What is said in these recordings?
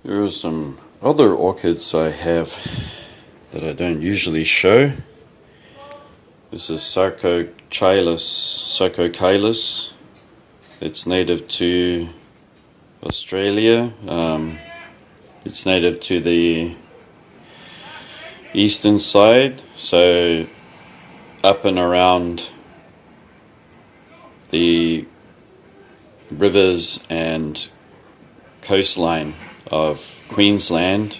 There are some other orchids I have that I don't usually show. This is Sarcocailus. It's native to Australia. It's native to the eastern side, so up and around the rivers and coastline of Queensland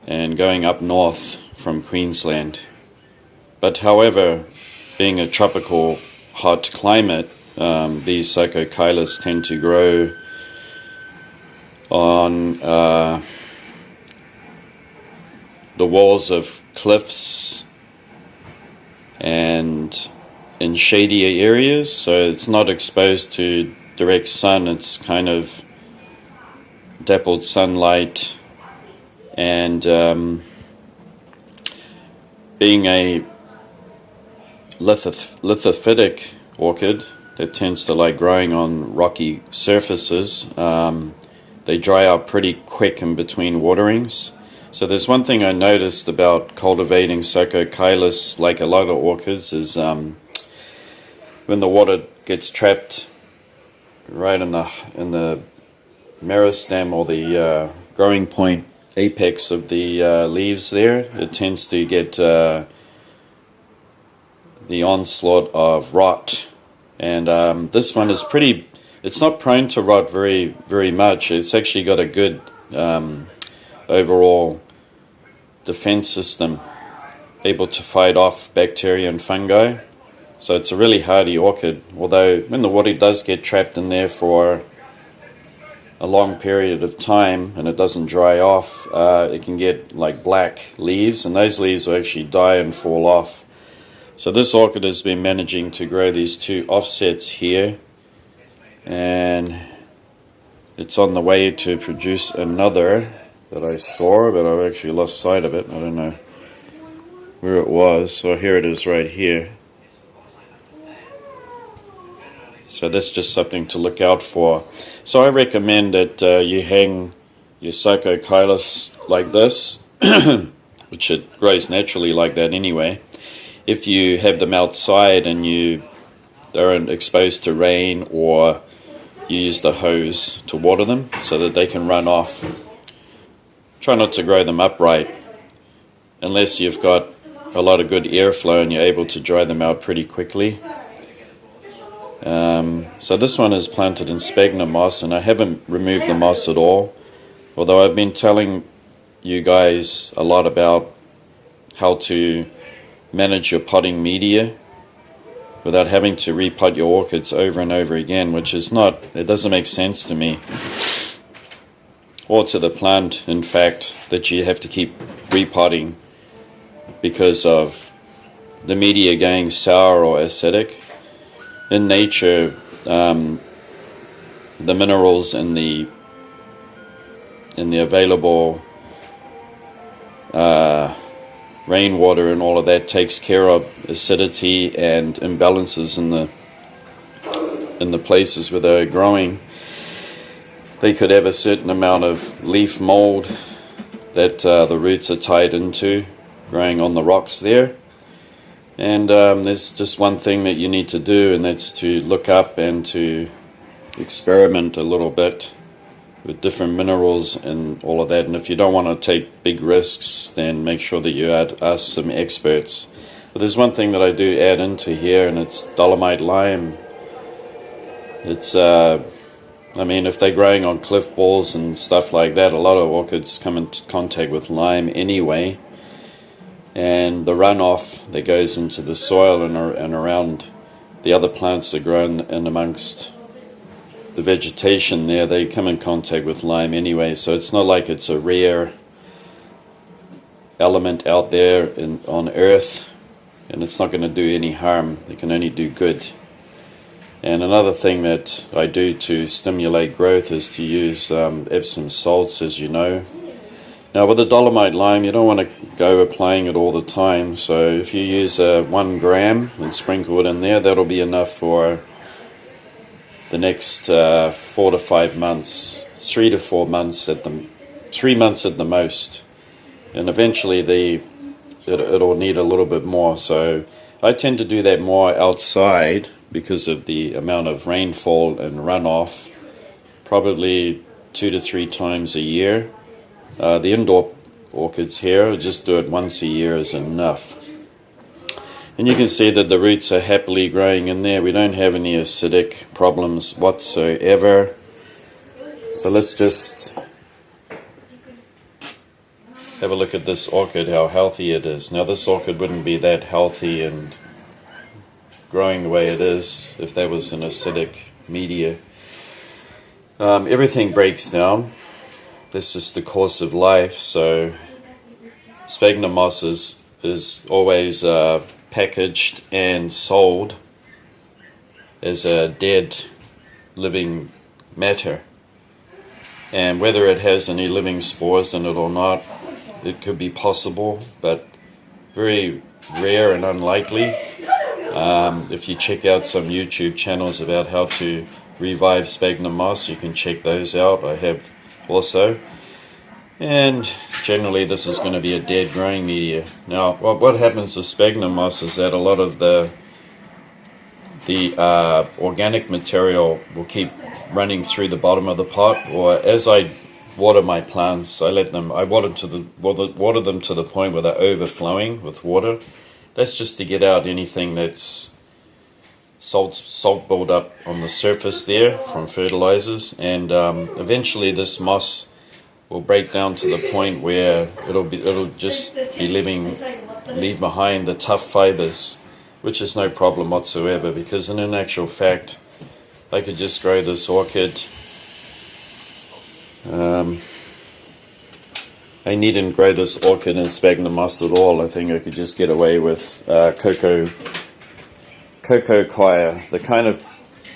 and going up north from Queensland. But however, being a tropical hot climate, these Sarcocailus tend to grow on the walls of cliffs and in shady areas, so it's not exposed to direct sun. It's kind of dappled sunlight, and being a lithophytic orchid that tends to like growing on rocky surfaces, they dry out pretty quick in between waterings. So there's one thing I noticed about cultivating Sarcocailus, like a lot of orchids, is when the water gets trapped right in the meristem, or the growing point apex of the leaves there, it tends to get the onslaught of rot. And this one is it's not prone to rot very much. It's actually got a good overall defense system, able to fight off bacteria and fungi. So it's a really hardy orchid, although when the water does get trapped in there for a long period of time and it doesn't dry off, it can get like black leaves, and those leaves will actually die and fall off. So this orchid has been managing to grow these two offsets here, and it's on the way to produce another that I saw, but I've actually lost sight of it. I don't know where it was. So here it is right here. So that's just something to look out for. So I recommend that you hang your Sarcocailus like this, which it grows naturally like that anyway. If you have them outside and you aren't exposed to rain, or you use the hose to water them so that they can run off. Try not to grow them upright unless you've got a lot of good airflow and you're able to dry them out pretty quickly. So this one is planted in sphagnum moss, and I haven't removed the moss at all, although I've been telling you guys a lot about how to manage your potting media without having to repot your orchids over and over again, which is not, it doesn't make sense to me, or to the plant, in fact, that you have to keep repotting because of the media going sour or acidic. In nature, the minerals in the available rainwater and all of that takes care of acidity and imbalances in the places where they're growing. They could have a certain amount of leaf mold that the roots are tied into, growing on the rocks there. And there's just one thing that you need to do, and that's to look up and to experiment a little bit with different minerals and all of that. And if you don't want to take big risks, then make sure that you ask some experts. But there's one thing that I do add into here, and it's dolomite lime. It's I mean, if they're growing on cliff walls and stuff like that, a lot of orchids come into contact with lime anyway. And the runoff that goes into the soil and around the other plants that grow in amongst the vegetation there, they come in contact with lime anyway. So it's not like it's a rare element out there on Earth, and it's not going to do any harm. It can only do good. And another thing that I do to stimulate growth is to use Epsom salts, as you know. Now with the dolomite lime, you don't want to go applying it all the time, so if you use 1 gram and sprinkle it in there, that'll be enough for the next 4 to 5 months. 3 to 4 months at the 3 months at the most, and eventually it'll need a little bit more. So I tend to do that more outside because of the amount of rainfall and runoff, probably 2 to 3 times a year. The indoor orchids here, just do it once a year is enough. And you can see that the roots are happily growing in there. We don't have any acidic problems whatsoever. So let's just have a look at this orchid, how healthy it is. Now this orchid wouldn't be that healthy and growing the way it is if there was an acidic media. Everything breaks down. This is the course of life. So sphagnum moss is always packaged and sold as a dead living matter. And whether it has any living spores in it or not, it could be possible, but very rare and unlikely. If you check out some YouTube channels about how to revive sphagnum moss, you can check those out. I have also. And generally this is going to be a dead growing media. Now what happens to sphagnum moss is that a lot of the organic material will keep running through the bottom of the pot, or as I water my plants, I water them to the point where they're overflowing with water. That's just to get out anything that's salt buildup on the surface there from fertilizers, and eventually this moss will break down to the point where it'll just be leave behind the tough fibers, which is no problem whatsoever, because in actual fact I could just grow this orchid. I needn't grow this orchid in sphagnum moss at all. I think I could just get away with cocoa coir, the kind of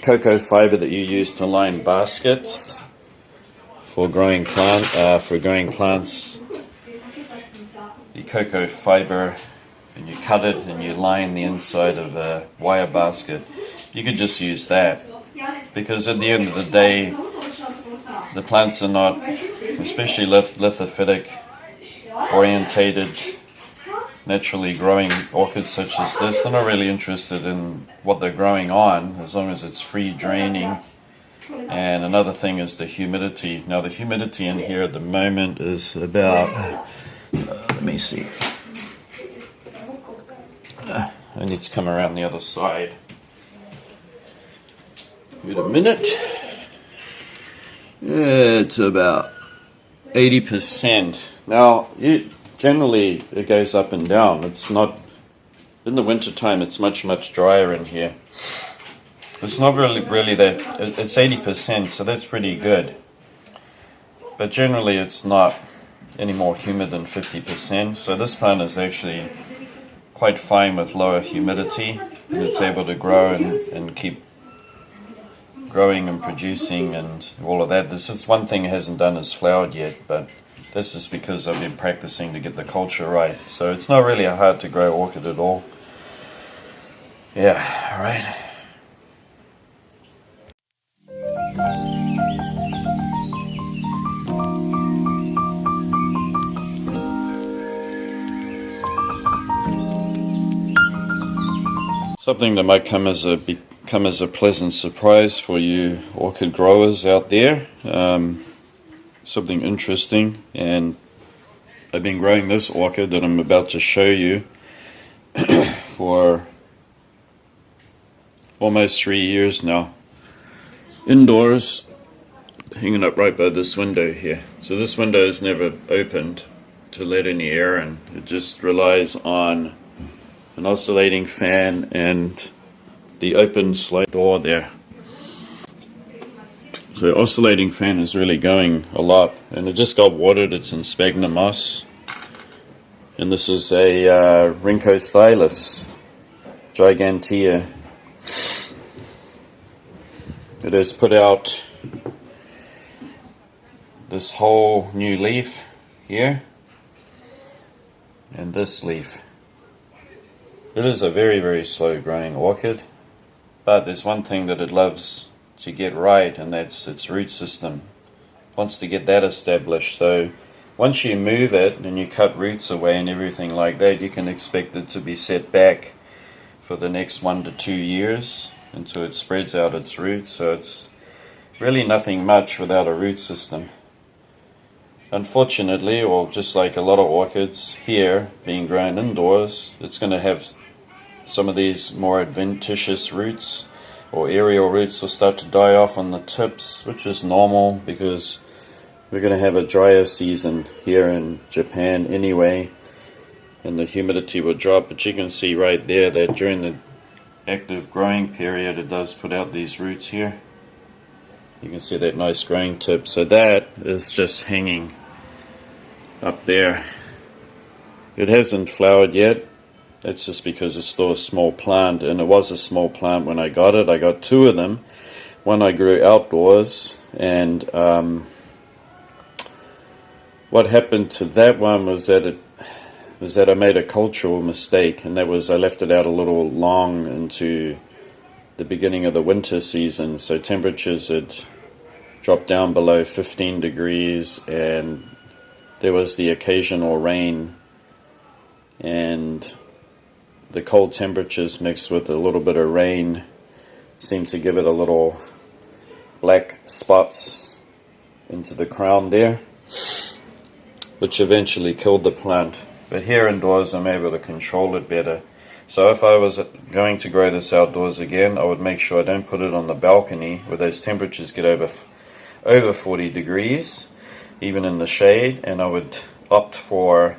cocoa fiber that you use to line baskets for growing plants. The cocoa fiber, and you cut it and you line the inside of a wire basket. You could just use that, because at the end of the day, the plants are not, especially lithophytic orientated, naturally growing orchids such as this, they're not really interested in what they're growing on, as long as it's free draining. And another thing is the humidity. Now the humidity in here at the moment is about, let me see, I need to come around the other side. Wait a minute. It's about 80%. Now, generally it goes up and down. It's not, in the winter time it's much drier in here. It's not really that, it's 80%, so that's pretty good. But generally it's not any more humid than 50%, so this plant is actually quite fine with lower humidity, and it's able to grow and keep growing and producing and all of that. This is one thing it hasn't done is flowered yet, but this is because I've been practicing to get the culture right. So it's not really a hard to grow orchid at all. Yeah, alright. Something that might come as a pleasant surprise for you orchid growers out there. Something interesting, and I've been growing this orchid that I'm about to show you for almost 3 years now, indoors, hanging up right by this window here. So this window is never opened to let any air in. It just relies on an oscillating fan and the open slide door there. So the oscillating fan is really going a lot, and it just got watered. It's in sphagnum moss, and this is a Rhynchostylus gigantea. It has put out this whole new leaf here, and this leaf. It is a very slow growing orchid, but there's one thing that it loves to get right, and that's its root system. wants to get that established. So once you move it and you cut roots away and everything like that, you can expect it to be set back for the next 1 to 2 years until it spreads out its roots. So it's really nothing much without a root system. Unfortunately, or just like a lot of orchids here being grown indoors, it's going to have some of these more adventitious roots or aerial roots will start to die off on the tips, which is normal because we're going to have a drier season here in Japan anyway, and the humidity will drop. But you can see right there that during the active growing period it does put out these roots here. You can see that nice growing tip. So that is just hanging up there. It hasn't flowered yet. That's just because it's still a small plant, and it was a small plant when I got it. I got 2 of them. One I grew outdoors, and what happened to that one was that I made a cultural mistake, and that was I left it out a little long into the beginning of the winter season. So temperatures had dropped down below 15 degrees, and there was the occasional rain, and the cold temperatures mixed with a little bit of rain seemed to give it a little black spots into the crown there, which eventually killed the plant. But here indoors I'm able to control it better. So if I was going to grow this outdoors again, I would make sure I don't put it on the balcony where those temperatures get over 40 degrees, even in the shade, and I would opt for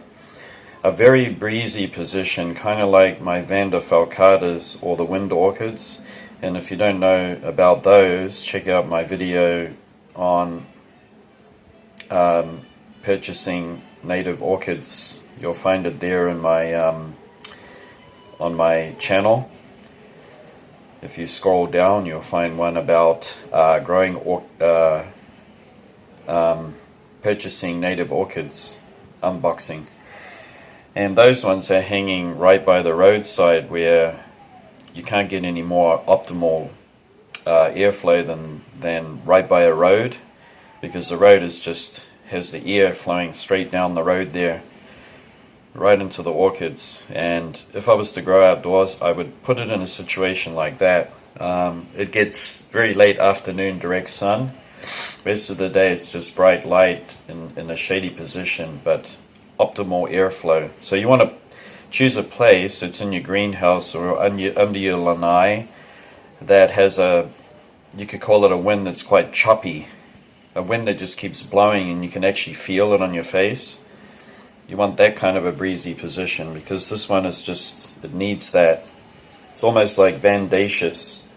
a very breezy position, kind of like my Vanda falcatas or the wind orchids. And if you don't know about those, check out my video on purchasing native orchids. You'll find it there in my on my channel. If you scroll down, you'll find one about purchasing native orchids unboxing. And those ones are hanging right by the roadside where you can't get any more optimal airflow than right by a road, because the road has the air flowing straight down the road there, right into the orchids. And if I was to grow outdoors, I would put it in a situation like that. It gets very late afternoon direct sun. Rest of the day it's just bright light in a shady position, but optimal airflow. So you want to choose a place, it's in your greenhouse or under your lanai, that has you could call it a wind that's quite choppy, a wind that just keeps blowing and you can actually feel it on your face. You want that kind of a breezy position, because this one is it needs that. It's almost like Vandaceous,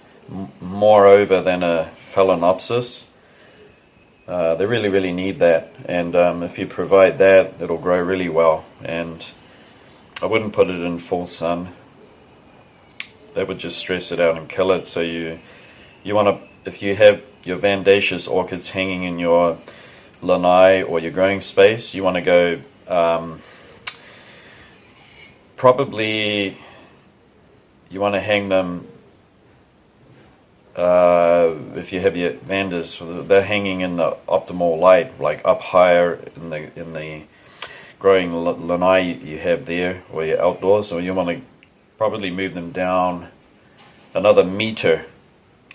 more over than a Phalaenopsis. They really, really need that, and if you provide that, it'll grow really well. And I wouldn't put it in full sun. That would just stress it out and kill it. So you want to, if you have your Vandaceous orchids hanging in your lanai or your growing space, you want to go probably you want to hang them. If you have your Vandas, they're hanging in the optimal light, like up higher in the growing lanai you have there, or you're outdoors. So you want to probably move them down another meter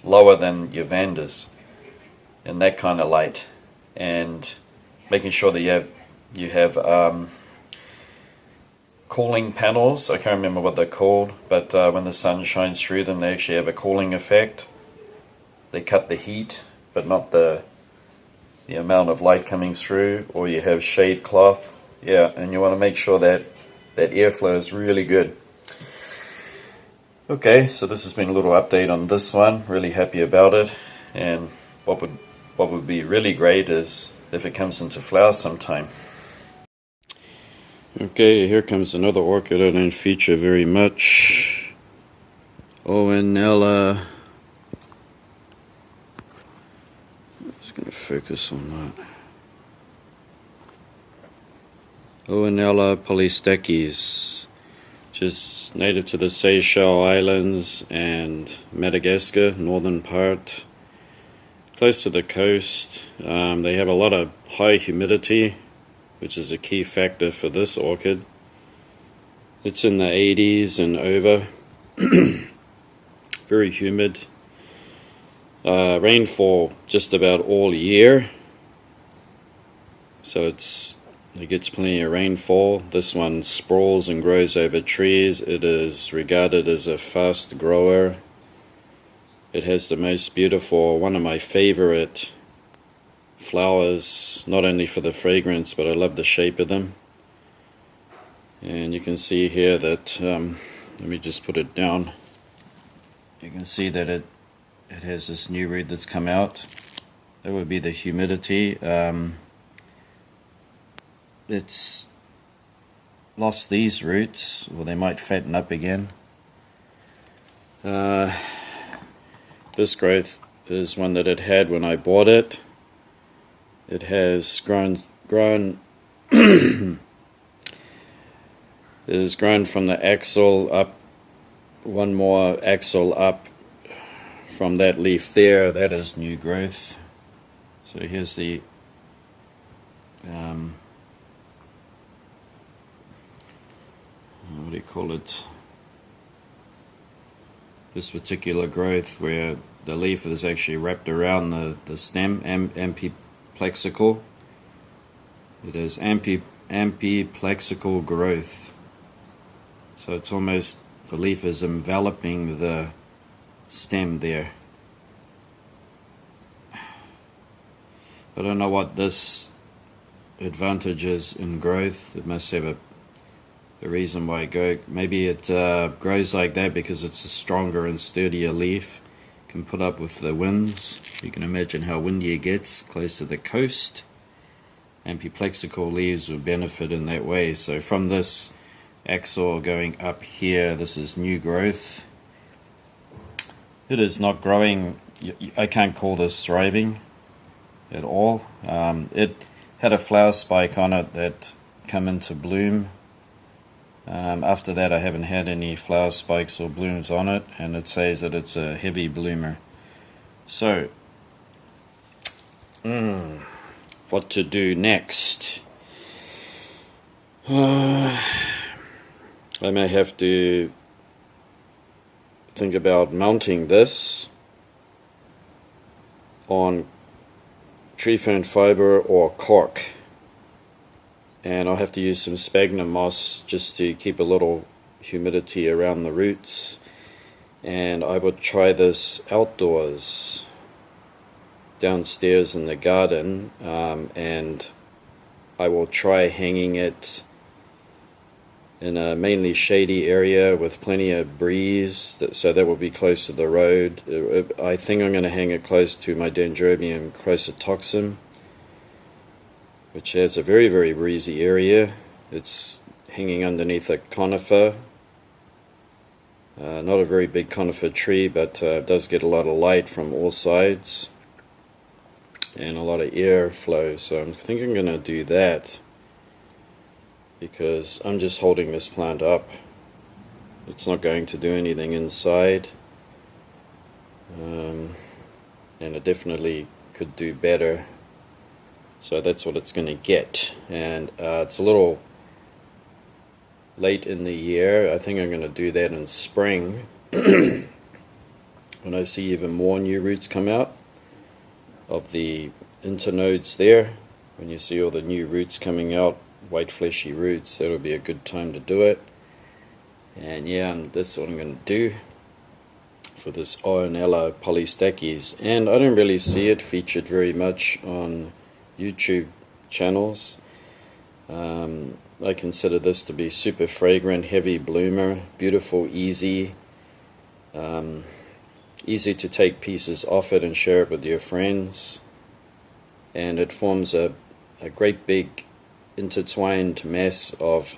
lower than your Vandas in that kind of light, and making sure that you have cooling panels. I can't remember what they're called, but when the sun shines through them, they actually have a cooling effect. They cut the heat, but not the amount of light coming through. Or you have shade cloth, yeah, and you want to make sure that airflow is really good. Okay, so this has been a little update on this one. Really happy about it, and what would be really great is if it comes into flower sometime. Okay, here comes another orchid I didn't feature very much. Oenella. Just going to focus on that. Oenella polystachys, which is native to the Seychelles Islands and Madagascar, northern part. close to the coast. They have a lot of high humidity, which is a key factor for this orchid. It's in the 80s and over. Very humid. Rainfall just about all year, so it gets plenty of rainfall. This one sprawls and grows over trees. It is regarded as a fast grower. It has the most beautiful, one of my favorite flowers, not only for the fragrance, but I love the shape of them. And you can see here that, let me just put it down. You can see that it has this new root that's come out. That would be the humidity. It's lost these roots, or they might fatten up again. This growth is one that it had when I bought it. It has grown it has grown from the axil up, one more axil up from that leaf there. That is new growth. So here's the what do you call it? This particular growth where the leaf is actually wrapped around the stem, amphiplexical. It is amphiplexical growth. So it's almost, the leaf is enveloping the stem there. I don't know what this advantage is in growth. It must have a reason why maybe it grows like that because it's a stronger and sturdier leaf. Can put up with the winds. You can imagine how windy it gets close to the coast. Amphiplexical leaves would benefit in that way. So from this axil going up here, this is new growth. It is not growing. I can't call this thriving at all. It had a flower spike on it that come into bloom. After that, I haven't had any flower spikes or blooms on it, and it says that it's a heavy bloomer. So, what to do next? I may have to think about mounting this on tree fern fiber or cork. And I'll have to use some sphagnum moss just to keep a little humidity around the roots. And I would try this outdoors, downstairs in the garden, and I will try hanging it in a mainly shady area with plenty of breeze, so that will be close to the road. I think I'm going to hang it close to my Dendrobium chrysatoxum, which has a very, very breezy area. It's hanging underneath a conifer. Not a very big conifer tree, but it does get a lot of light from all sides and a lot of air flow. So I'm thinking I'm going to do that because I'm just holding this plant up. It's not going to do anything inside. And it definitely could do better. So that's what it's going to get. And it's a little late in the year. I think I'm going to do that in spring when I see even more new roots come out of the internodes there. When you see all the new roots coming out, white fleshy roots, that'll be a good time to do it. And yeah, that's what I'm going to do for this Oenella polystachys. And I don't really see it featured very much on YouTube channels. I consider this to be super fragrant, heavy bloomer, beautiful, easy to take pieces off it and share it with your friends, and it forms a great big intertwined mass of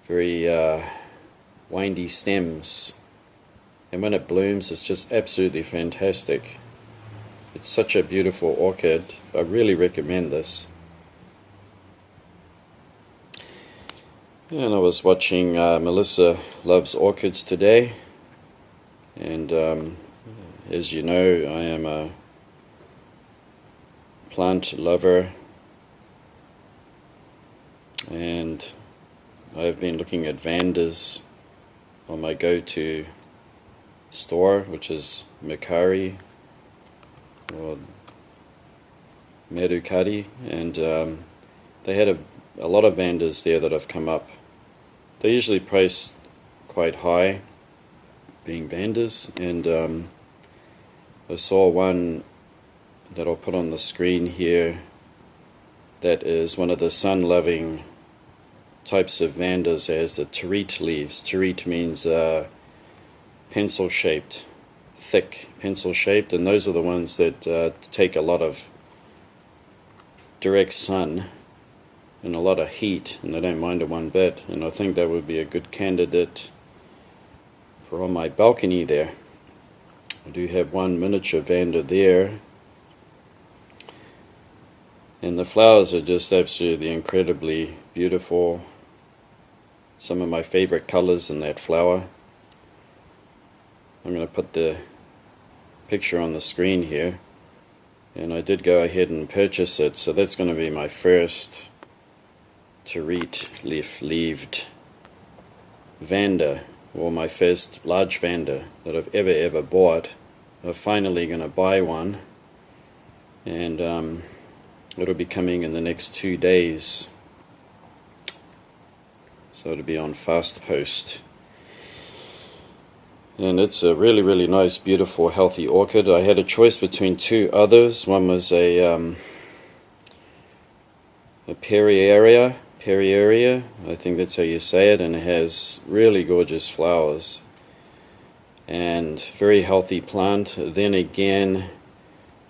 very windy stems, and when it blooms it's just absolutely fantastic. It's such a beautiful orchid. I really recommend this. And I was watching Melissa Loves Orchids today, and as you know, I am a plant lover, and I've been looking at Vandas on my go-to store, which is Mercari or Mercari, and they had a lot of Vandas there that have come up. They're usually priced quite high, being Vandas, and I saw one that I'll put on the screen here that is one of the sun-loving types of Vandas. It has the terete leaves. Terete means pencil-shaped, thick pencil-shaped, and those are the ones that take a lot of direct sun and a lot of heat, and they don't mind it one bit, and I think that would be a good candidate for on my balcony there. I do have one miniature Vanda there, and the flowers are just absolutely incredibly beautiful. Some of my favorite colors in that flower. I'm going to put the picture on the screen here, and I did go ahead and purchase it, so that's going to be my first terete leaf-leaved Vanda, or my first large Vanda that I've ever bought. I'm finally going to buy one, and it'll be coming in the next 2 days, so it'll be on Fast Post. And it's a really nice, beautiful, healthy orchid. I had a choice between two others. One was a Periaria, I think that's how you say it, and it has really gorgeous flowers and very healthy plant. Then again,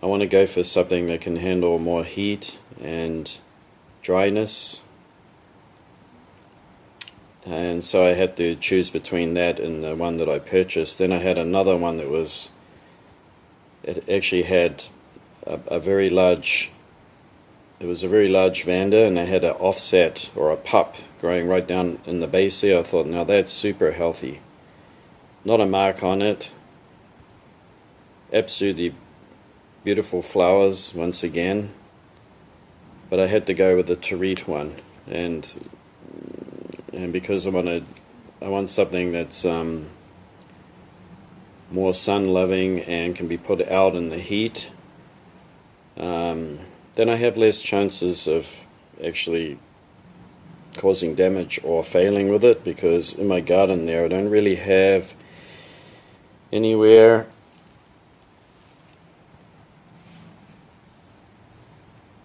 I want to go for something that can handle more heat and dryness, and so I had to choose between that and the one that I purchased. Then I had another one that was, it actually had a very large, it was a very large Vanda, and they had an offset or a pup growing right down in the base there. I thought, now that's super healthy. Not a mark on it. Absolutely beautiful flowers once again. But I had to go with the terete one, and because I want something that's more sun-loving and can be put out in the heat. Then I have less chances of actually causing damage or failing with it, because in my garden there I don't really have anywhere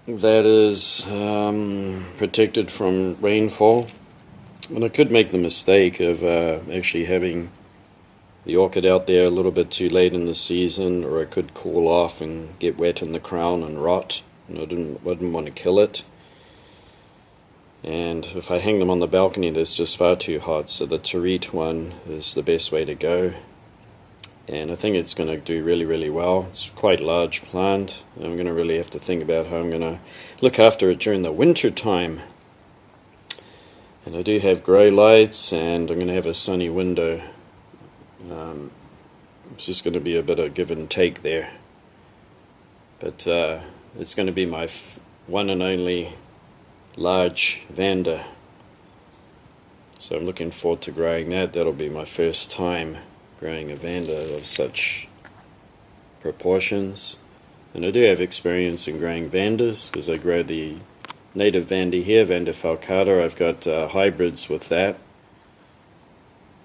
that is protected from rainfall. And I could make the mistake of actually having the orchid out there a little bit too late in the season, or it could cool off and get wet in the crown and rot. And I didn't want to kill it. And if I hang them on the balcony, that's just far too hot. So the terete one is the best way to go. And I think it's going to do really well. It's quite a large plant. I'm going to really have to think about how I'm going to look after it during the winter time. And I do have grow lights, and I'm going to have a sunny window. It's just going to be a bit of give and take there. But it's going to be my one and only large Vanda. So I'm looking forward to growing that. That'll be my first time growing a Vanda of such proportions. And I do have experience in growing Vandas, because I grow the native Vanda here, Vanda falcata. I've got hybrids with that,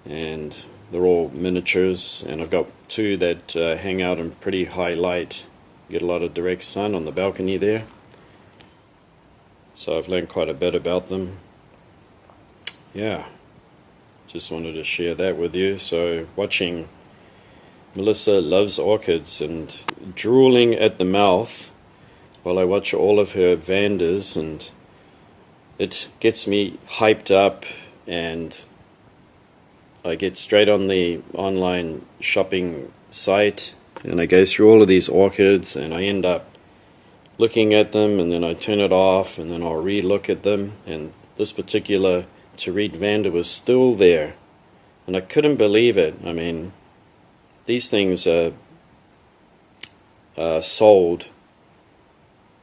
and they're all miniatures, and I've got two that hang out in pretty high light, get a lot of direct sun on the balcony there. So I've learned quite a bit about them. Yeah, just wanted to share that with you. So watching Melissa Loves Orchids and drooling at the mouth while I watch all of her Vandas, and it gets me hyped up, and I get straight on the online shopping site and I go through all of these orchids, and I end up looking at them, and then I turn it off, and then I'll re-look at them. And this particular terete Vanda was still there, and I couldn't believe it. I mean, these things are sold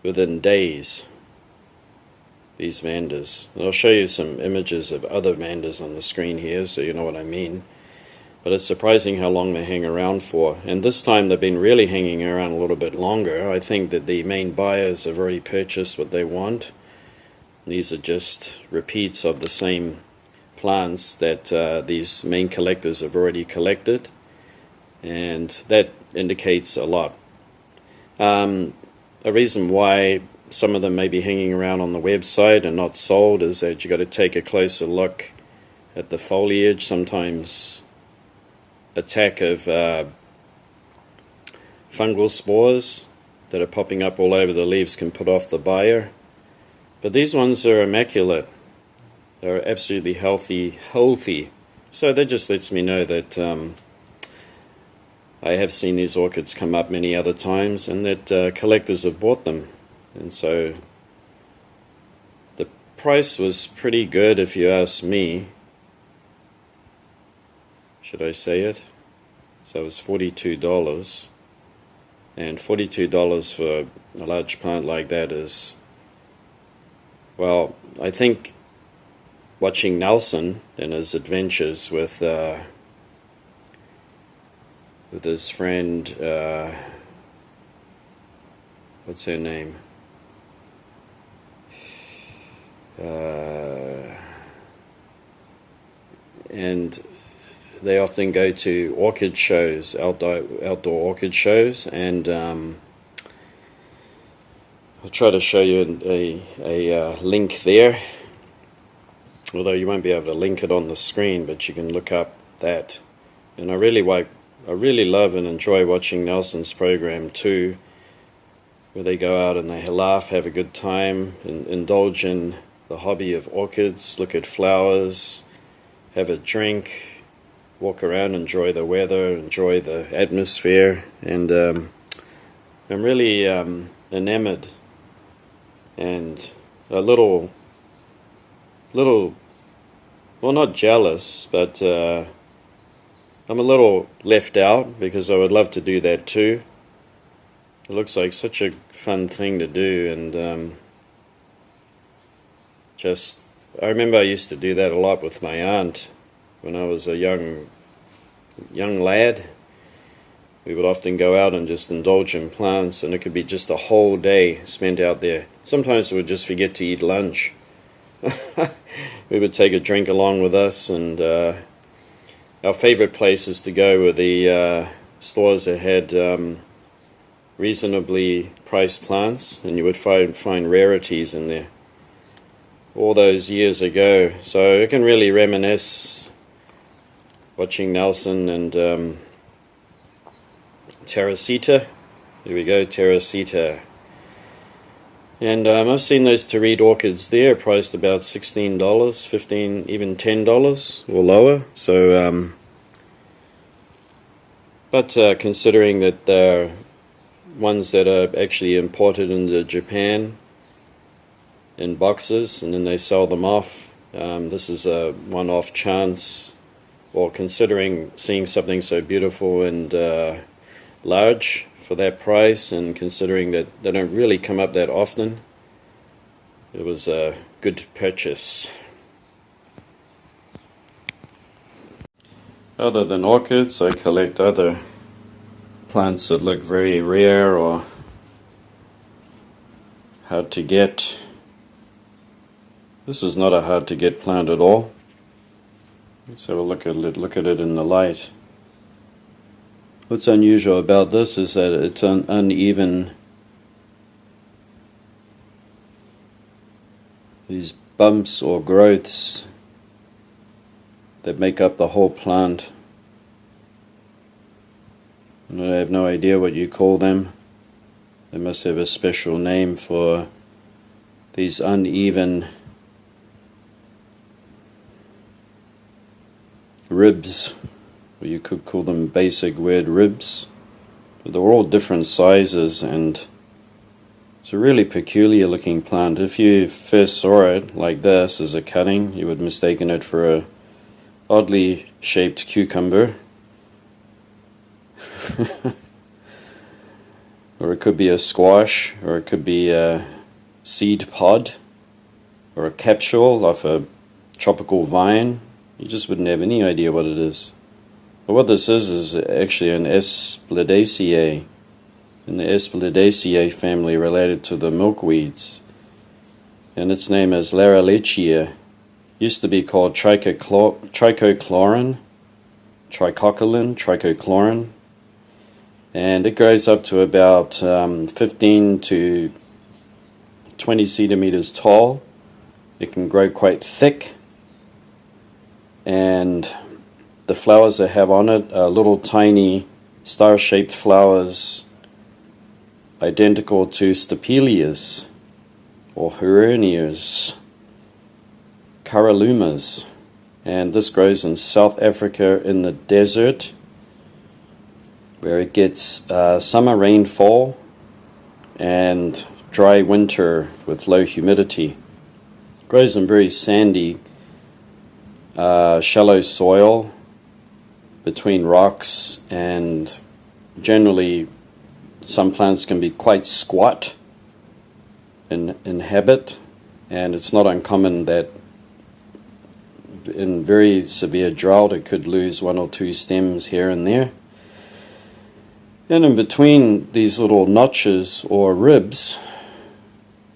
within days, these Vandas. And I'll show you some images of other Vandas on the screen here so you know what I mean. But it's surprising how long they hang around for. And this time they've been really hanging around a little bit longer. I think that the main buyers have already purchased what they want. These are just repeats of the same plants that these main collectors have already collected. And that indicates a lot. A reason why some of them may be hanging around on the website and not sold is that you've got to take a closer look at the foliage. Sometimes attack of fungal spores that are popping up all over the leaves can put off the buyer. But these ones are immaculate. They're absolutely healthy. So that just lets me know that I have seen these orchids come up many other times and that collectors have bought them. And so the price was pretty good if you ask me. Should I say it? So it was $42. And $42 for a large plant like that is, well, I think watching Nelson and his adventures with his friend, what's her name? And they often go to orchid shows, outdoor orchid shows, and I'll try to show you a link there, although you won't be able to link it on the screen, but you can look up that. And I really love and enjoy watching Nelson's program too, where they go out and they laugh, have a good time, and indulge in the hobby of orchids, look at flowers, have a drink, walk around, enjoy the weather, enjoy the atmosphere, and I'm really enamored and a little, well, not jealous, but I'm a little left out because I would love to do that too. It looks like such a fun thing to do, and I remember I used to do that a lot with my aunt when I was a young lad. We would often go out and just indulge in plants, and it could be just a whole day spent out there. Sometimes we would just forget to eat lunch. We would take a drink along with us, and our favorite places to go were the stores that had reasonably priced plants, and you would find rarities in there. All those years ago, so I can really reminisce watching Nelson and Teresita. Here we go, Teresita. And I've seen those Tereid orchids there, priced about $16, $15, even $10 or lower. So, but considering that they're ones that are actually imported into Japan in boxes and then they sell them off, this is a one-off chance. Or considering seeing something so beautiful and large for that price, and considering that they don't really come up that often, it was a good purchase. Other than orchids, I collect other plants that look very rare or hard to get. This is not a hard to get plant at all. Let's have a look at it in the light. What's unusual about this is that it's uneven. These bumps or growths that make up the whole plant. And I have no idea what you call them. They must have a special name for these uneven ribs, or you could call them basic weird ribs, but they're all different sizes, and it's a really peculiar looking plant. If you first saw it like this as a cutting, you would have mistaken it for a oddly shaped cucumber. or it could be a squash, or it could be a seed pod, or a capsule of a tropical vine. You just wouldn't have any idea what it is. But what this is actually an Aspladaceae, in the Aspladaceae family, related to the milkweeds. And its name is Laralechia. Used to be called trichochlorine, and it grows up to about 15 to 20 centimeters tall. It can grow quite thick, and the flowers they have on it are little tiny star-shaped flowers identical to Stapelias or Huernias, Caralumas, and this grows in South Africa in the desert, where it gets summer rainfall and dry winter with low humidity. It grows in very sandy, shallow soil between rocks, and generally some plants can be quite squat in habit, and it's not uncommon that in very severe drought it could lose one or two stems here and there. And in between these little notches or ribs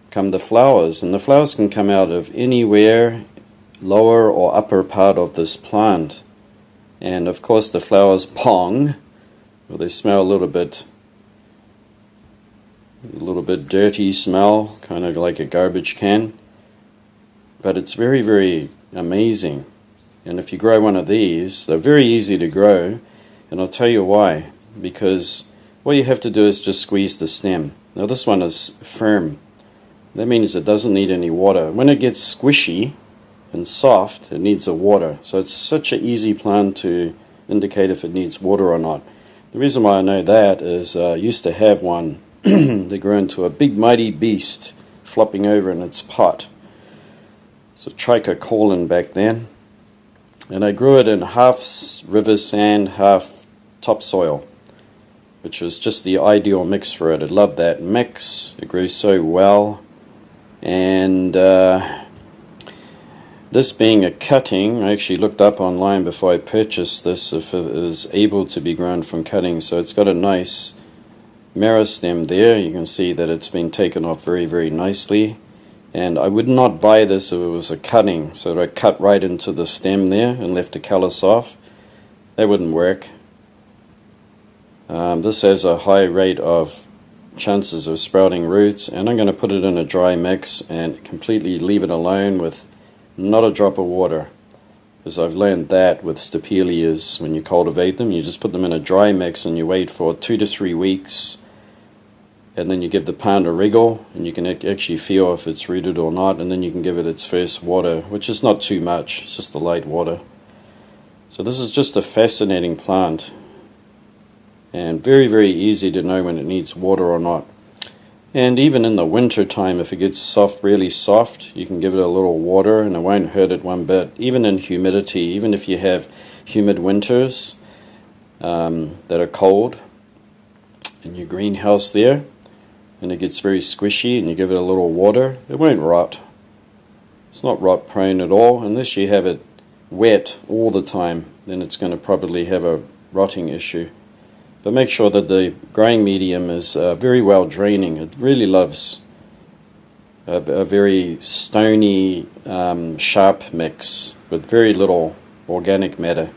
come the flowers, and the flowers can come out of anywhere, lower or upper part of this plant. And of course the flowers pong, or they smell a little bit dirty smell, kind of like a garbage can, but it's very, very amazing. And if you grow one of these, they're very easy to grow, and I'll tell you why. Because all you have to do is just squeeze the stem. Now this one is firm. That means it doesn't need any water. When it gets squishy and soft, it needs a water. So it's such an easy plant to indicate if it needs water or not. The reason why I know that is I used to have one that grew into a big mighty beast flopping over in its pot. So trichochlorine back then. And I grew it in half river sand, half topsoil, which was just the ideal mix for it. I loved that mix. It grew so well. And this being a cutting, I actually looked up online before I purchased this if it is able to be grown from cutting. So it's got a nice meristem there. You can see that it's been taken off very, very nicely. And I would not buy this if it was a cutting, so that I cut right into the stem there and left the callus off. That wouldn't work. This has a high rate of chances of sprouting roots, and I'm going to put it in a dry mix and completely leave it alone with not a drop of water, because I've learned that with Stapelias, when you cultivate them, you just put them in a dry mix and you wait for 2 to 3 weeks, and then you give the plant a wriggle, and you can actually feel if it's rooted or not, and then you can give it its first water, which is not too much, it's just a light water. So this is just a fascinating plant, and very, very easy to know when it needs water or not. And even in the winter time, if it gets soft, really soft, you can give it a little water and it won't hurt it one bit. Even in humidity, even if you have humid winters that are cold in your greenhouse there, and it gets very squishy and you give it a little water, it won't rot. It's not rot prone at all, unless you have it wet all the time, then it's going to probably have a rotting issue. But make sure that the growing medium is very well draining. It really loves a very stony, sharp mix with very little organic matter,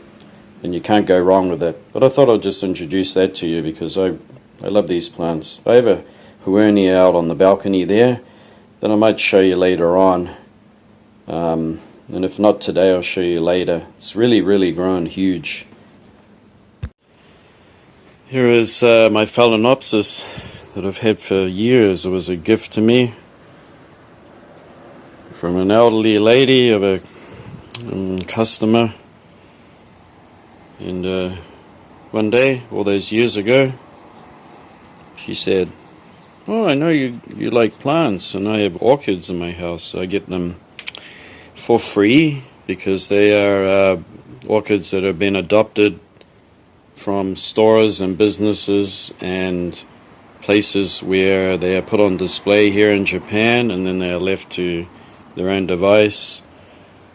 and you can't go wrong with it. But I thought I'd just introduce that to you because I love these plants. I have a Huernia out on the balcony there that I might show you later on. And if not today, I'll show you later. It's really, really grown huge. Here is my Phalaenopsis that I've had for years. It was a gift to me from an elderly lady of a customer. And one day, all those years ago, she said, "Oh, I know you like plants, and I have orchids in my house. So I get them for free because they are orchids that have been adopted from stores and businesses, and places where they are put on display here in Japan, and then they are left to their own device.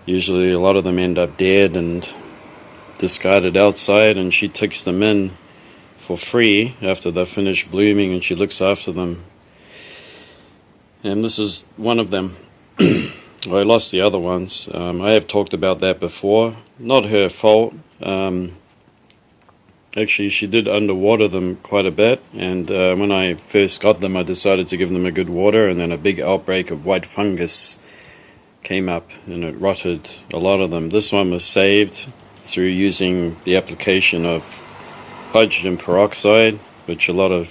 Usually a lot of them end up dead and discarded outside, and she takes them in for free after they're finished blooming, and she looks after them. And this is one of them. I lost the other ones. I have talked about that before. Not her fault. Actually, she did underwater them quite a bit, and when I first got them, I decided to give them a good water, and then a big outbreak of white fungus came up, and it rotted a lot of them. This one was saved through using the application of hydrogen peroxide, which a lot of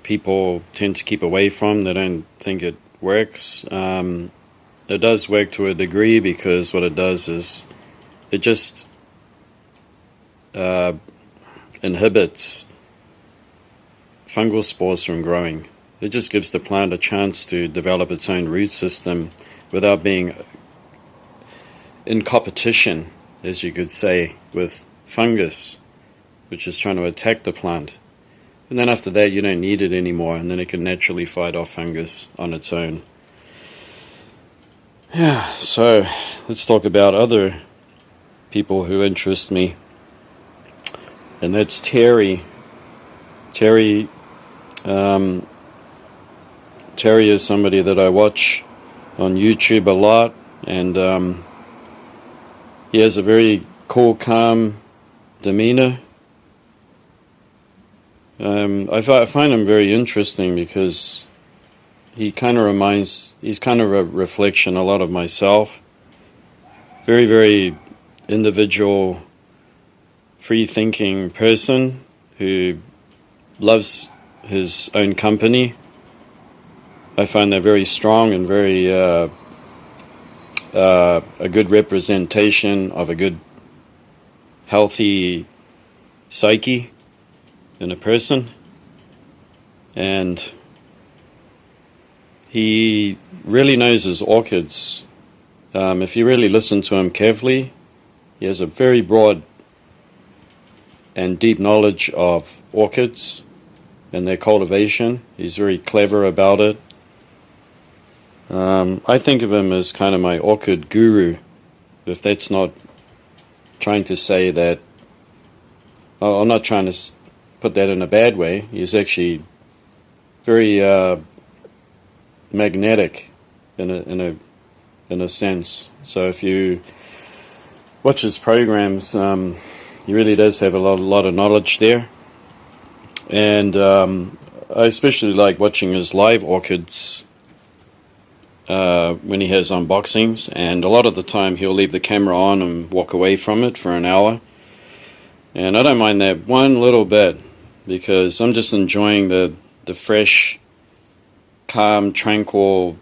people tend to keep away from. They don't think it works. It does work to a degree, because what it does is it just inhibits fungal spores from growing. It just gives the plant a chance to develop its own root system without being in competition, as you could say, with fungus, which is trying to attack the plant. And then after that, you don't need it anymore, and then it can naturally fight off fungus on its own. Yeah, so let's talk about other people who interest me. And that's Terry. Terry is somebody that I watch on YouTube a lot, and he has a very cool, calm demeanor. I find him very interesting because he's kind of a reflection a lot of myself. Very, very individual, free-thinking person who loves his own company. I find that very strong and very a good representation of a good, healthy psyche in a person. And he really knows his orchids. If you really listen to him carefully, he has a very broad and deep knowledge of orchids and their cultivation. He's very clever about it. I think of him as kind of my orchid guru, if that's not trying to say that. I'm not trying to put that in a bad way. He's actually very magnetic in a sense. So if you watch his programs, he really does have a lot of knowledge there. And I especially like watching his live orchids when he has unboxings, and a lot of the time he'll leave the camera on and walk away from it for an hour. And I don't mind that one little bit, because I'm just enjoying the fresh, calm, tranquil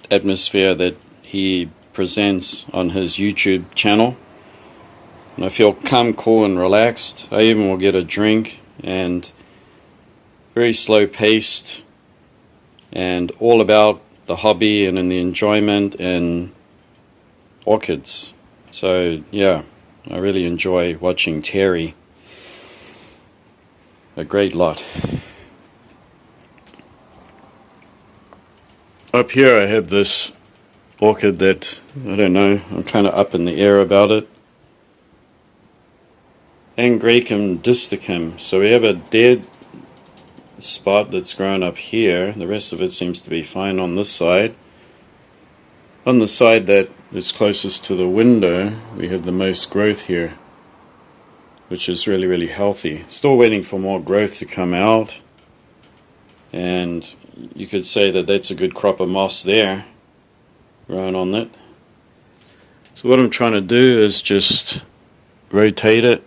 atmosphere that he presents on his YouTube channel. And I feel calm, cool, and relaxed. I even will get a drink, and very slow paced, and all about the hobby and in the enjoyment and orchids. So yeah, I really enjoy watching Terry a great lot. Up here I have this orchid that, I don't know, I'm kind of up in the air about it. Angraecum disticum. So we have a dead spot that's grown up here. The rest of it seems to be fine on this side. On the side that is closest to the window, we have the most growth here, which is really, really healthy. Still waiting for more growth to come out, and you could say that that's a good crop of moss there growing on that. So what I'm trying to do is just rotate it.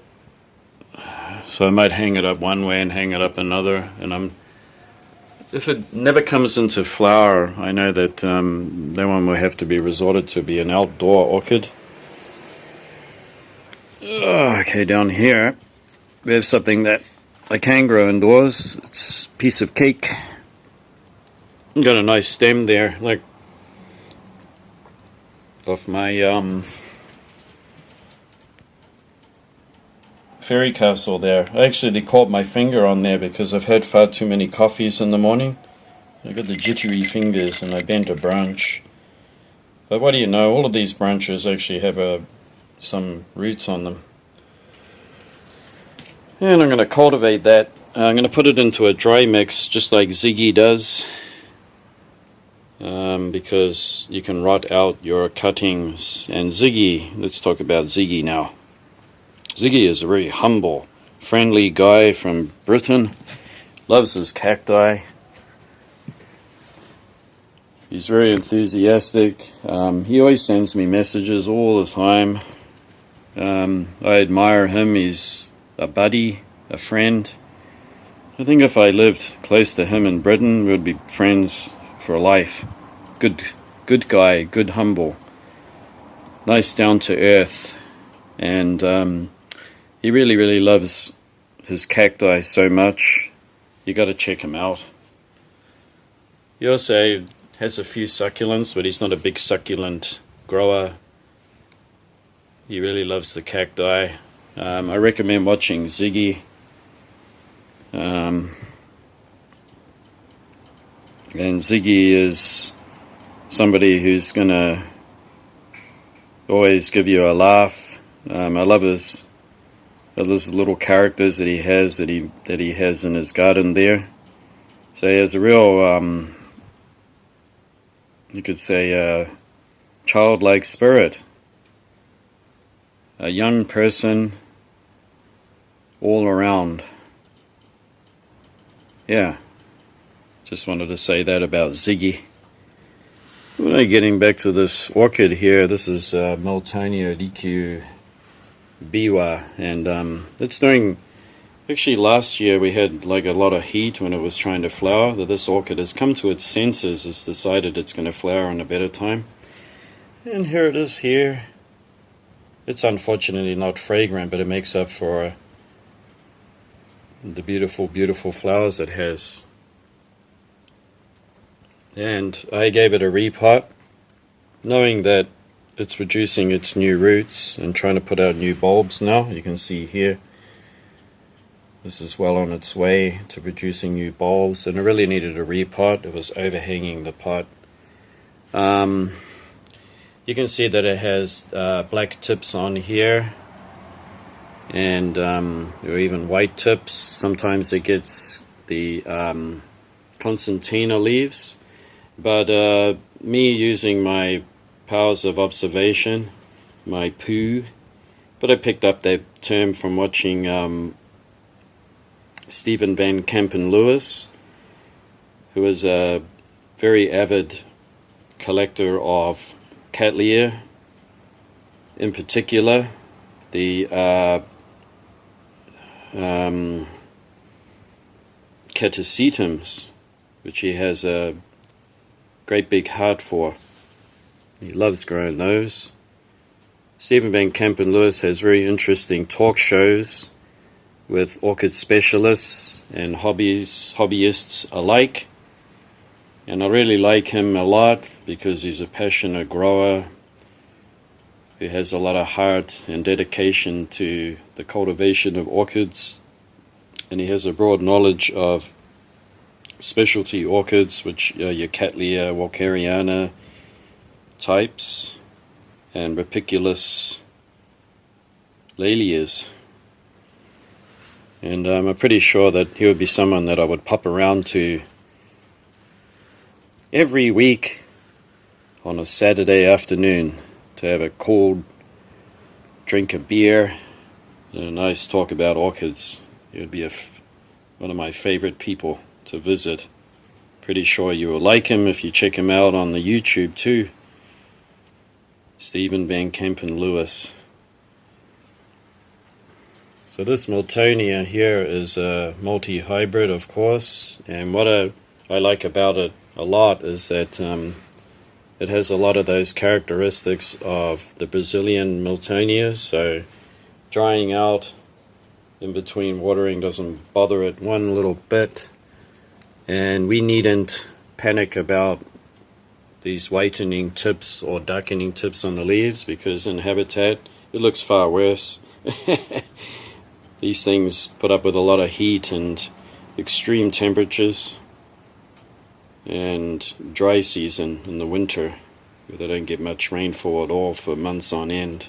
So I might hang it up one way and hang it up another, and if it never comes into flower, I know that that one will have to be resorted to be an outdoor orchid. Okay, down here we have something that I can grow indoors. It's a piece of cake. Got a nice stem there, like off my fairy castle there. I actually caught my finger on there because I've had far too many coffees in the morning. I got the jittery fingers and I bent a branch. But what do you know, all of these branches actually have some roots on them. And I'm going to cultivate that. I'm going to put it into a dry mix just like Ziggy does. Because you can rot out your cuttings. And Ziggy, let's talk about Ziggy now. Ziggy is a very humble, friendly guy from Britain. Loves his cacti. He's very enthusiastic. He always sends me messages all the time. I admire him. He's a buddy, a friend. I think if I lived close to him in Britain, we'd be friends for life. Good guy, good humble, nice down to earth, and he really loves his cacti so much. You got to check him out. He also has a few succulents, but he's not a big succulent grower. He really loves the cacti. I recommend watching Ziggy. And Ziggy is somebody who's gonna always give you a laugh. I love his little characters that he has in his garden there. So he has a real you could say childlike spirit. A young person all around. Yeah. Just wanted to say that about Ziggy. Well, getting back to this orchid here, this is Miltonia Rikiu Biwa, and it's doing. Actually, last year we had like a lot of heat when it was trying to flower. That this orchid has come to its senses, it's decided it's going to flower in a better time. And here it is here. It's unfortunately not fragrant, but it makes up for the beautiful flowers it has. And I gave it a repot, knowing that it's producing its new roots and trying to put out new bulbs now. You can see here, this is well on its way to producing new bulbs, and it really needed a repot. It was overhanging the pot. You can see that it has black tips on here, and there are even white tips. Sometimes it gets the concertina leaves. But me using my powers of observation, my poo, but I picked up that term from watching Stephen Van Campen-Lewis, who is a very avid collector of Cattleya, in particular the Catasetums, which he has a great big heart for. He loves growing those. Stephen Van Campen-Lewis has very interesting talk shows with orchid specialists and hobbyists alike. And I really like him a lot because he's a passionate grower who has a lot of heart and dedication to the cultivation of orchids. And he has a broad knowledge of specialty orchids, which your Cattleya, Walkeriana types, and Rapiculus Lelias. And I'm pretty sure that he would be someone that I would pop around to every week on a Saturday afternoon to have a cold drink of beer and a nice talk about orchids. He would be one of my favorite people to visit. Pretty sure you will like him if you check him out on the YouTube too. Stephen Van Campen-Lewis. So this Miltonia here is a multi-hybrid, of course, and what I like about it a lot is that it has a lot of those characteristics of the Brazilian Miltonia. So drying out in between watering doesn't bother it one little bit. And we needn't panic about these whitening tips or darkening tips on the leaves, because in habitat it looks far worse. These things put up with a lot of heat and extreme temperatures and dry season in the winter, where they don't get much rainfall at all for months on end.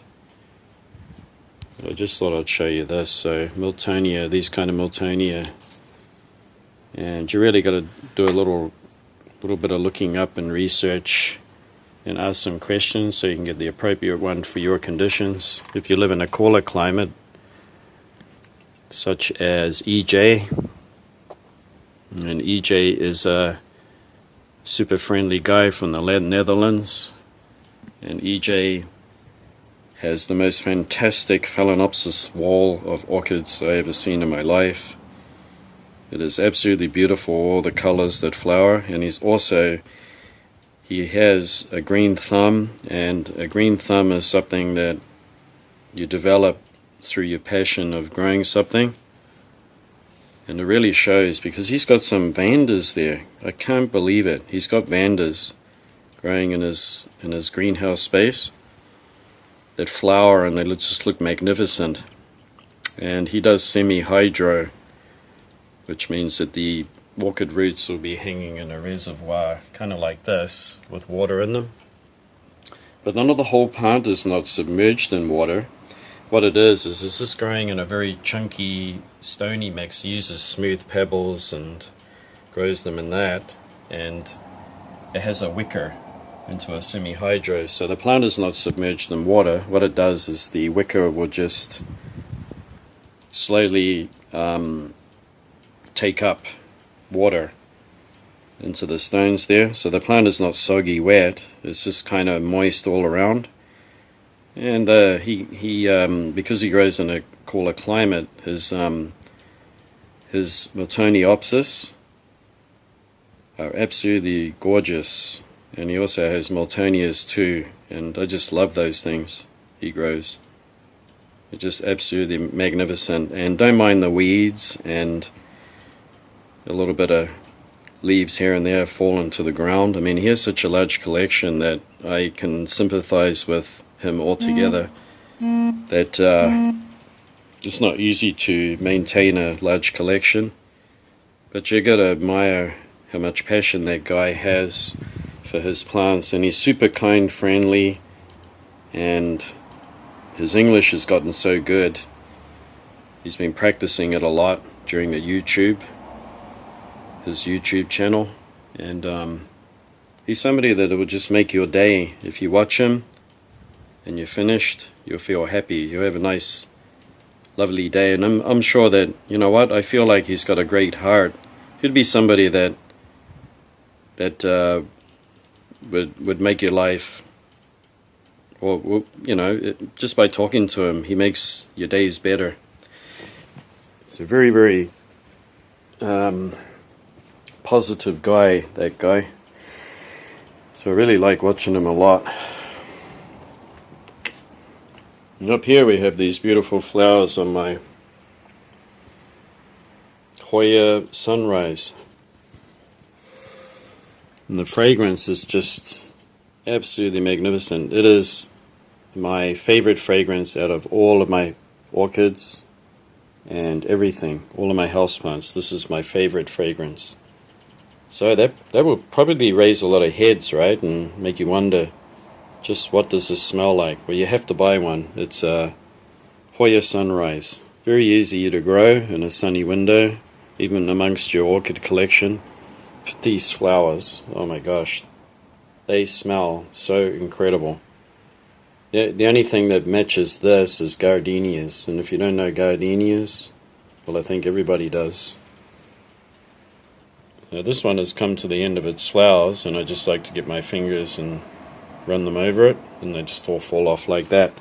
I just thought I'd show you this. So Miltonia, these kind of Miltonia, and you really got to do a little bit of looking up and research and ask some questions so you can get the appropriate one for your conditions. If you live in a cooler climate such as EJ, and EJ is a super friendly guy from the Netherlands, and EJ has the most fantastic Phalaenopsis wall of orchids I ever seen in my life. It is absolutely beautiful, all the colors that flower, and he has a green thumb, and a green thumb is something that you develop through your passion of growing something. And it really shows, because he's got some Vandas there. I can't believe it. He's got Vandas growing in his greenhouse space that flower, and they just look magnificent. And he does semi-hydro, which means that the orchid roots will be hanging in a reservoir, kind of like this, with water in them. But none of the whole plant is not submerged in water. What it is it's just growing in a very chunky, stony mix. It uses smooth pebbles and grows them in that, and it has a wicker into a semi-hydro. So the plant is not submerged in water. What it does is the wicker will just slowly take up water into the stones there. So the plant is not soggy wet, it's just kind of moist all around. And he because he grows in a cooler climate, his Miltoniopsis are absolutely gorgeous. And he also has Miltonias too, and I just love those things he grows. They're just absolutely magnificent. And don't mind the weeds and a little bit of leaves here and there fallen to the ground. I mean, he has such a large collection that I can sympathize with him altogether. That it's not easy to maintain a large collection, but you gotta admire how much passion that guy has for his plants. And he's super kind, friendly, and his English has gotten so good. He's been practicing it a lot during his YouTube channel, and he's somebody that will just make your day. If you watch him and you're finished, you'll feel happy. You'll have a nice, lovely day. And I'm sure that, you know what, I feel like he's got a great heart. He'd be somebody that would make your life, or you know, just by talking to him, he makes your days better. It's a very, very positive guy, that guy. So I really like watching him a lot. And up here we have these beautiful flowers on my Hoya Sunrise. And the fragrance is just absolutely magnificent. It is my favorite fragrance out of all of my orchids and everything, all of my houseplants. This is my favorite fragrance. So that will probably raise a lot of heads, right? And make you wonder, just what does this smell like? Well, you have to buy one. It's a Hoya Sunrise. Very easy to grow in a sunny window, even amongst your orchid collection. But these flowers, oh my gosh, they smell so incredible. The only thing that matches this is gardenias, and if you don't know gardenias, well, I think everybody does. Now this one has come to the end of its flowers, and I just like to get my fingers and run them over it, and they just all fall off like that.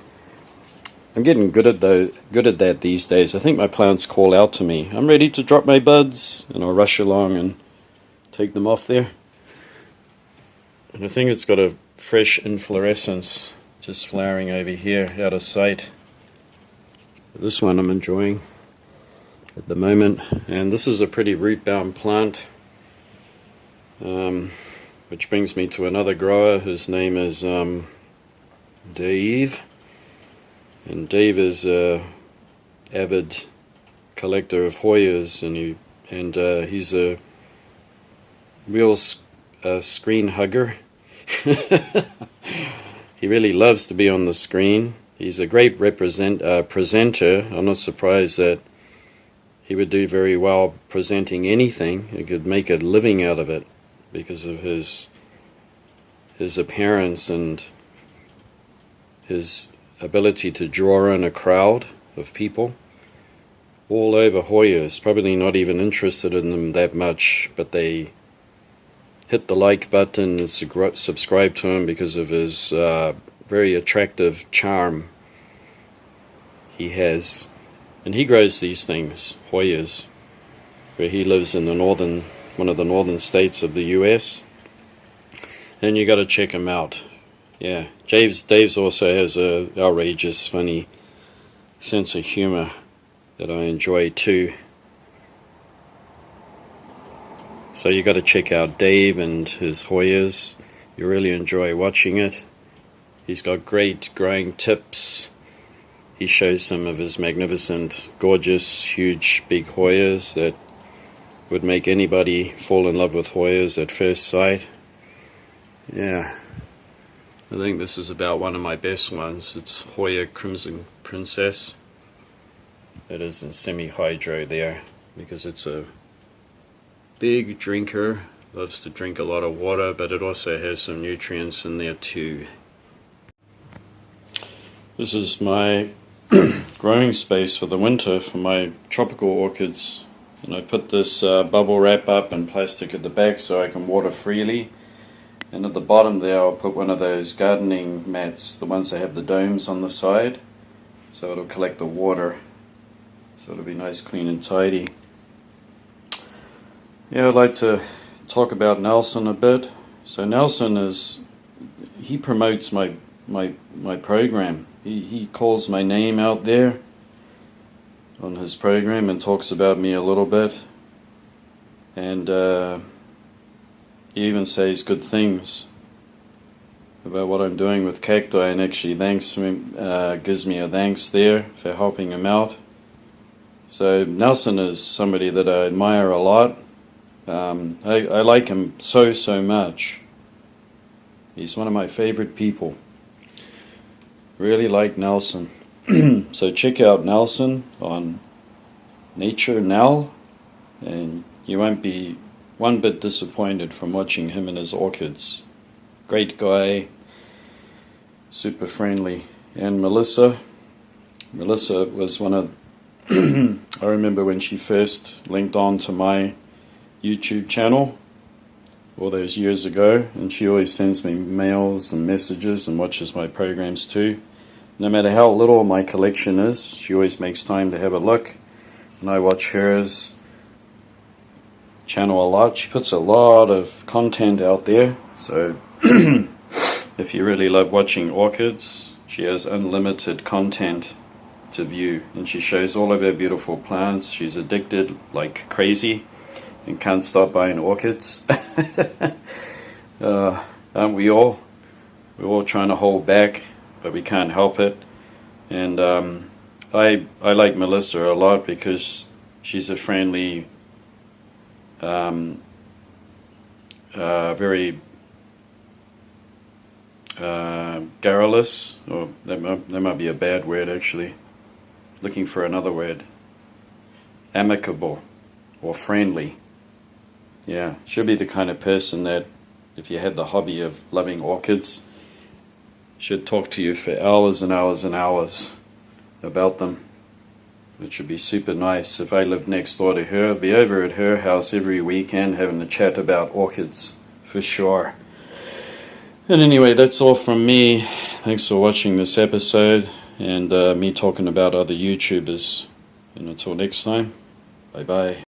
I'm getting good at that these days. I think my plants call out to me. I'm ready to drop my buds, and I'll rush along and take them off there. And I think it's got a fresh inflorescence just flowering over here out of sight. This one I'm enjoying at the moment, and this is a pretty root-bound plant, which brings me to another grower. His name is Dave, and Dave is a avid collector of Hoyas, and he's a real screen hugger. He really loves to be on the screen. He's a great presenter. I'm not surprised that he would do very well presenting anything. He could make a living out of it because of his appearance and his ability to draw in a crowd of people all over Hoyas, probably not even interested in them that much, but they hit the like button and subscribe to him because of his very attractive charm he has. And he grows these things, Hoyas, where he lives in one of the northern states of the US. And you got to check him out. Yeah, Dave's also has a outrageous, funny sense of humor that I enjoy too. So you got to check out Dave and his Hoyas. You really enjoy watching it. He's got great growing tips. He shows some of his magnificent, gorgeous, huge, big Hoyas that would make anybody fall in love with Hoyas at first sight. Yeah, I think this is about one of my best ones. It's Hoya Crimson Princess. It is in semi-hydro there because it's a big drinker, loves to drink a lot of water, but it also has some nutrients in there too. This is my growing space for the winter for my tropical orchids, and I put this bubble wrap up and plastic at the back so I can water freely, and at the bottom there I'll put one of those gardening mats, the ones that have the domes on the side, so it'll collect the water, so it'll be nice, clean and tidy. Yeah, I'd like to talk about Nelson a bit. So Nelson he promotes my program. He calls my name out there on his program and talks about me a little bit. And he even says good things about what I'm doing with cacti, and actually gives me a thanks there for helping him out. So Nelson is somebody that I admire a lot. I like him so much. He's one of my favorite people. Really like Nelson. So check out Nelson on Nature Nell, and you won't be one bit disappointed from watching him and his orchids. Great guy, super friendly. And Melissa was one of I remember when she first linked on to my YouTube channel all those years ago, and she always sends me mails and messages and watches my programs too. No matter how little my collection is, she always makes time to have a look, and I watch hers channel a lot. She puts a lot of content out there, so if you really love watching orchids, she has unlimited content to view, and she shows all of her beautiful plants. She's addicted like crazy and can't stop buying orchids. Aren't we all? We're all trying to hold back, but we can't help it. And I like Melissa a lot because she's a friendly, very garrulous, or that might be a bad word actually. Looking for another word. Amicable or friendly. Yeah, she'll be the kind of person that, if you had the hobby of loving orchids, she'd talk to you for hours and hours and hours about them. It should be super nice. If I lived next door to her, I'd be over at her house every weekend having a chat about orchids, for sure. And anyway, that's all from me. Thanks for watching this episode, and me talking about other YouTubers. And until next time, bye bye.